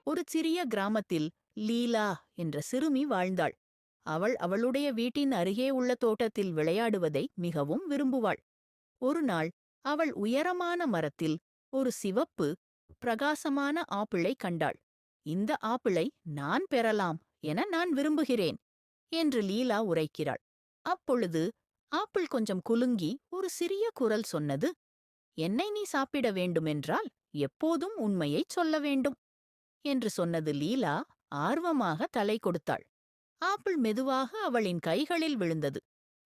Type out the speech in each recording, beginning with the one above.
ஒரு சிறிய கிராமத்தில் லீலா என்ற சிறுமி வாழ்ந்தாள். அவள் அவளுடைய வீட்டின் அருகே உள்ள தோட்டத்தில் விளையாடுவதை மிகவும் விரும்புவாள். ஒரு நாள் அவள் உயரமான மரத்தில் ஒரு சிவப்பு, பிரகாசமான ஆப்பிளை கண்டாள். இந்த ஆப்பிளை நான் பெறலாம் என நான் விரும்புகிறேன் என்று லீலா உரைக்கிறாள். அப்பொழுது ஆப்பிள் கொஞ்சம் குலுங்கி ஒரு சிறிய குரல் சொன்னது, என்னை நீ சாப்பிட வேண்டுமென்றால் எப்போதும் உண்மையைச் சொல்ல வேண்டும் என்று சொன்னது. லீலா ஆர்வமாக தலை கொடுத்தாள். ஆப்பிள் மெதுவாக அவளின் கைகளில் விழுந்தது.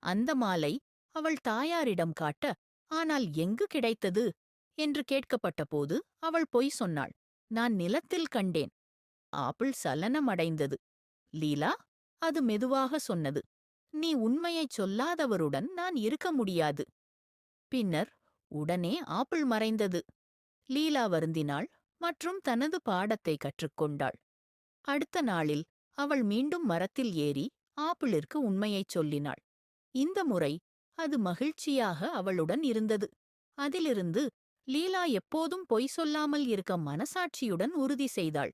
அந்த மாலை அவள் தாயாரிடம் காட்ட, ஆனால் எங்கு கிடைத்தது என்று கேட்கப்பட்டபோது அவள் பொய் சொன்னாள். நான் நிலத்தில் கண்டேன். ஆப்பிள் சலனமடைந்தது. லீலா, அது மெதுவாக சொன்னது, நீ உண்மையைச் சொல்லாதவருடன் நான் இருக்க முடியாது. பின்னர் உடனே ஆப்பிள் மறைந்தது. லீலா வருந்தினாள் மற்றும் தனது பாடத்தை கற்றுக்கொண்டாள். அடுத்த நாளில் அவள் மீண்டும் மரத்தில் ஏறி ஆப்பிளிற்கு உண்மையைச் சொல்லினாள். இந்த முறை அது மகிழ்ச்சியாக அவளுடன் இருந்தது. அதிலிருந்து லீலா எப்போதும் பொய் சொல்லாமல் இருக்க மனசாட்சியுடன் உறுதி செய்தாள்.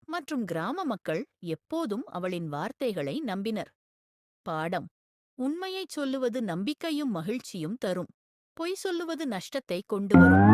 மற்றும் கிராம மக்கள் எப்போதும் அவளின் வார்த்தைகளை நம்பினர். பாடம்: உண்மையைச் சொல்லுவது நம்பிக்கையும் மகிழ்ச்சியும் தரும். பொய் சொல்லுவது நஷ்டத்தை கொண்டு வரும்.